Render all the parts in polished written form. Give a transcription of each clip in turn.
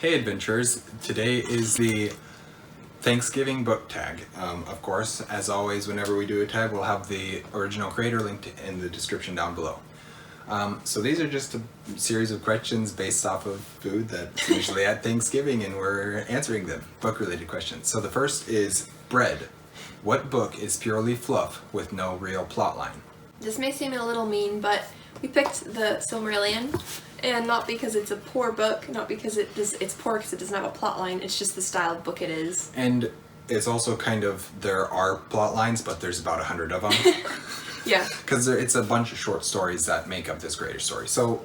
Hey adventurers, today is the Thanksgiving book tag. Of course, as always, whenever we do a tag, we'll have the original creator linked in the description down below. So these are just a series of questions based off of food that's usually at Thanksgiving, and we're answering them, book-related questions. So the first is bread. What book is purely fluff with no real plotline? This may seem a little mean, but we picked the Silmarillion, and not because it's a poor book, not because it's poor because it doesn't have a plot line, it's just the style of book it is. And it's also kind of, there are plot lines, but there's about 100 of them. Yeah. Because it's a bunch of short stories that make up this greater story. So,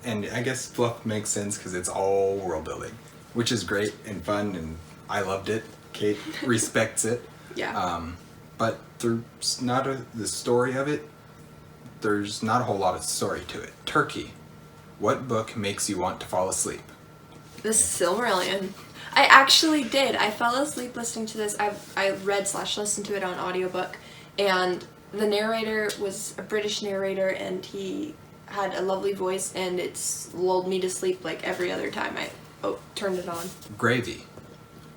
and I guess fluff makes sense because it's all world building, which is great and fun, and I loved it. Kate respects it. Yeah. But there's not the story of it. There's not a whole lot of story to it. Turkey. What book makes you want to fall asleep? The Silmarillion. I actually did. I fell asleep listening to this. I read/listened to it on audiobook, and the narrator was a British narrator, and he had a lovely voice, and it's lulled me to sleep like every other time I turned it on. Gravy.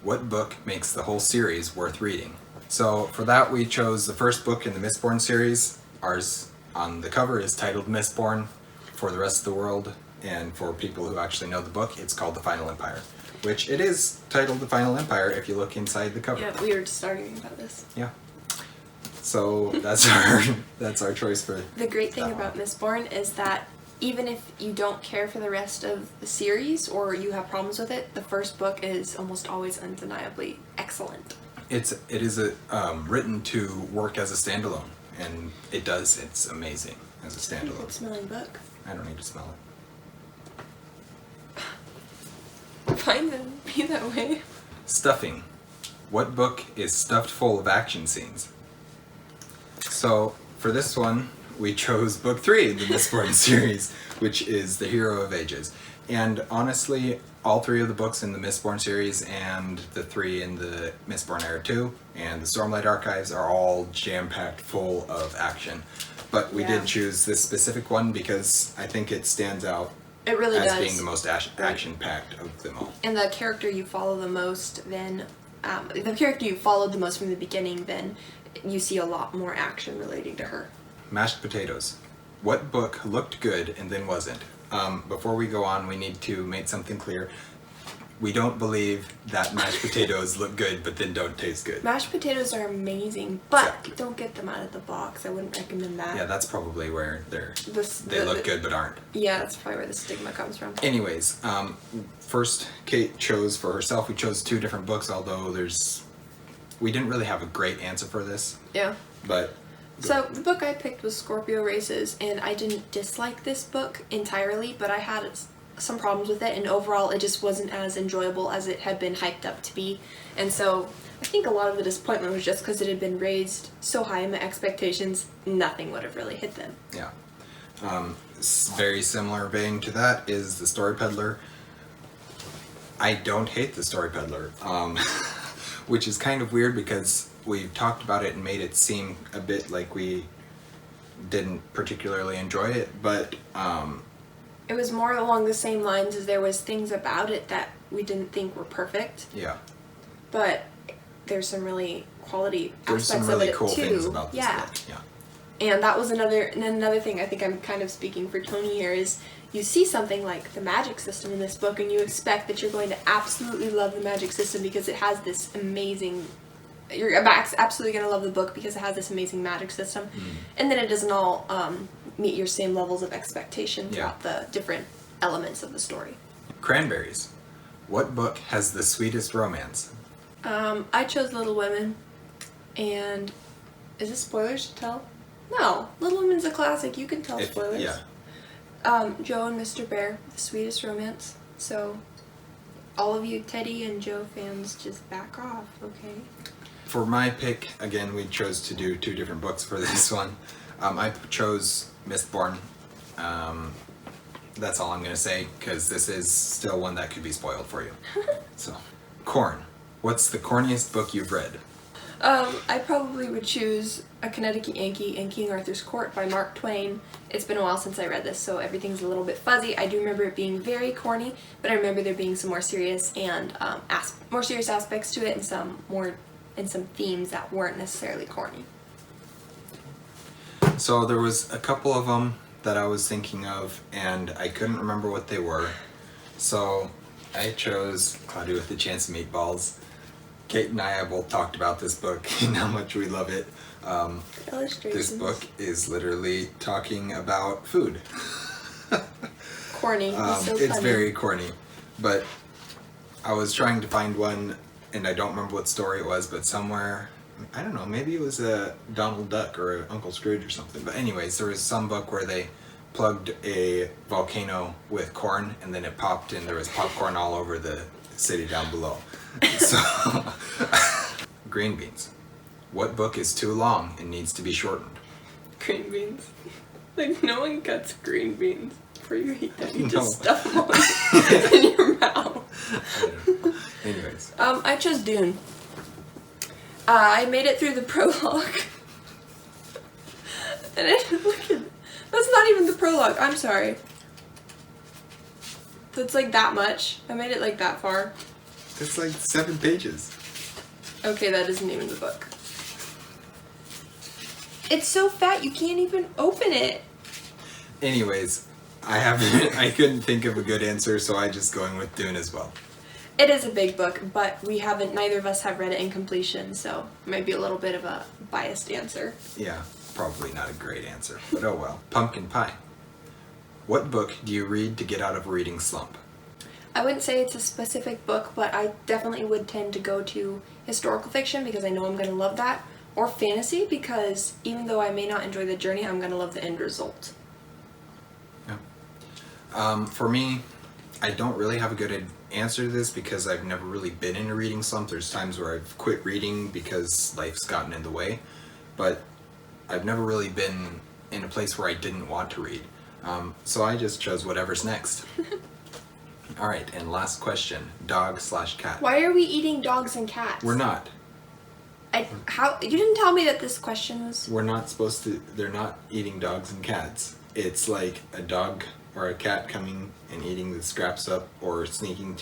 What book makes the whole series worth reading? So for that we chose the first book in the Mistborn series. Ours on the cover is titled Mistborn. For the rest of the world, and for people who actually know the book, it's called The Final Empire. Which it is titled The Final Empire if you look inside the cover. Yeah, we were just arguing about this. Yeah. So that's our choice for the great thing about Mistborn is that even if you don't care for the rest of the series or you have problems with it, the first book is almost always undeniably excellent. It is written to work as a standalone, and it does. It's amazing as a standalone. Good smelling book. I don't need to smell it. Fine then, be that way. Stuffing. What book is stuffed full of action scenes? So for this one, we chose book 3 in the Mistborn series, which is The Hero of Ages. And honestly, all 3 of the books in the Mistborn series and the 3 in the Mistborn Era 2 and the Stormlight Archives are all jam-packed full of action. But we did choose this specific one because I think it stands out as being the most action-packed of them all. And the character you follow the most, then the character you followed the most from the beginning, then you see a lot more action relating to her. Mashed potatoes. What book looked good and then wasn't? Before we go on, we need to make something clear. We don't believe that mashed potatoes look good but then don't taste good. Mashed potatoes are amazing, but don't get them out of the box. I wouldn't recommend that. Yeah, that's probably where they look good but aren't. Yeah, that's probably where the stigma comes from. Anyways, first Kate chose for herself. We chose 2 different books, although we didn't really have a great answer for this. Yeah. But so the book I picked was Scorpio Races, and I didn't dislike this book entirely, but I had some problems with it, and overall it just wasn't as enjoyable as it had been hyped up to be. And so I think a lot of the disappointment was just because it had been raised so high in my expectations, nothing would have really hit them. Yeah. Very similar vein to that is The Story Peddler. I don't hate The Story Peddler, which is kind of weird because we've talked about it and made it seem a bit like we didn't particularly enjoy it, but it was more along the same lines as there was things about it that we didn't think were perfect. Yeah. But there's some really quality there's aspects some really of it cool too. things about this book. Yeah. And that was another thing I think I'm kind of speaking for Tony here is you see something like the magic system in this book and you expect that you're going to absolutely love the magic system because it has this amazing, you're absolutely going to love the book because it has this amazing magic system. And then it doesn't all meet your same levels of expectation throughout the different elements of the story. Cranberries. What book has the sweetest romance? I chose Little Women, and is this spoilers to tell? No, Little Women's a classic. You can tell spoilers. Yeah. Joe and Mr. Bear, the sweetest romance. So, all of you Teddy and Joe fans, just back off, okay? For my pick, again, we chose to do 2 different books for this one. I chose Mistborn. That's all I'm going to say, because this is still one that could be spoiled for you. So, corn. What's the corniest book you've read? I probably would choose A Connecticut Yankee and King Arthur's Court by Mark Twain. It's been a while since I read this, so everything's a little bit fuzzy. I do remember it being very corny, but I remember there being some more serious and more serious aspects to it, and some themes that weren't necessarily corny. So there was a couple of them that I was thinking of, and I couldn't remember what they were. So I chose Cloudy with a Chance of Meatballs. Kate and I have both talked about this book and how much we love it. This book is literally talking about food. Corny. It's very corny. But I was trying to find one, and I don't remember what story it was, but somewhere, I don't know, maybe it was a Donald Duck or a Uncle Scrooge or something. But anyways, there was some book where they plugged a volcano with corn, and then it popped, and there was popcorn all over the city down below. So, green beans. What book is too long and needs to be shortened? Green beans. Like, no one cuts green beans before you eat them. You No. just stuff them all in your mouth. Anyways. I chose Dune. I made it through the prologue. And that's not even the prologue. I'm sorry. So it's like that much. I made it like that far. It's like 7 pages. Okay, that isn't even the book. It's so fat you can't even open it. Anyways, I couldn't think of a good answer, so I just going with Dune as well. It is a big book, but neither of us have read it in completion, so it might be a little bit of a biased answer. Yeah, probably not a great answer, but oh well. Pumpkin pie. What book do you read to get out of a reading slump? I wouldn't say it's a specific book, but I definitely would tend to go to historical fiction because I know I'm going to love that, or fantasy because even though I may not enjoy the journey, I'm going to love the end result. Yeah. For me, I don't really have a good answer to this because I've never really been in a reading slump. There's times where I've quit reading because life's gotten in the way, but I've never really been in a place where I didn't want to read. So I just chose whatever's next. All right, and last question, dog/cat. Why are we eating dogs and cats? We're not. You didn't tell me that this question was... We're not supposed to, they're not eating dogs and cats. It's like a dog or a cat coming and eating the scraps up or sneaking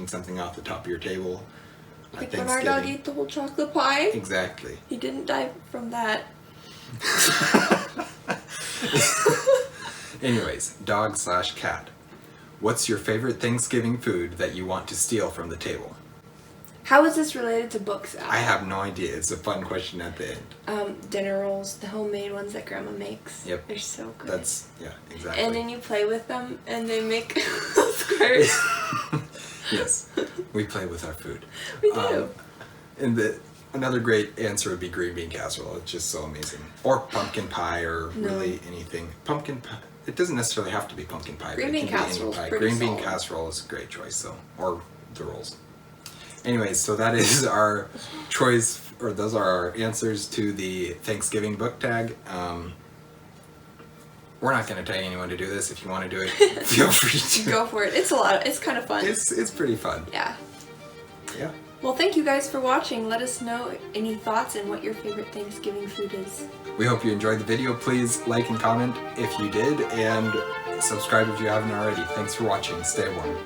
something off the top of your table. Like when our dog ate the whole chocolate pie? Exactly. He didn't die from that. Anyways, dog/cat. What's your favorite Thanksgiving food that you want to steal from the table? How is this related to books, Al? I have no idea. It's a fun question at the end. Dinner rolls, the homemade ones that Grandma makes. Yep. They're so good. Yeah, exactly. And then you play with them and they make squares. Yes, we play with our food. We do. And another great answer would be green bean casserole. It's just so amazing. Or pumpkin pie, or really anything. Pumpkin pie. It doesn't necessarily have to be pumpkin pie. Green bean casserole is pretty Green bean solid. casserole is a great choice, though. Or the rolls. Anyways, so that is our choice, or those are our answers to the Thanksgiving book tag. We're not going to tell anyone to do this. If you want to do it, feel free to. Go for it. It's kind of fun. It's pretty fun. Yeah. Yeah. Well, thank you guys for watching. Let us know any thoughts and what your favorite Thanksgiving food is. We hope you enjoyed the video. Please like and comment if you did, and subscribe if you haven't already. Thanks for watching. Stay warm.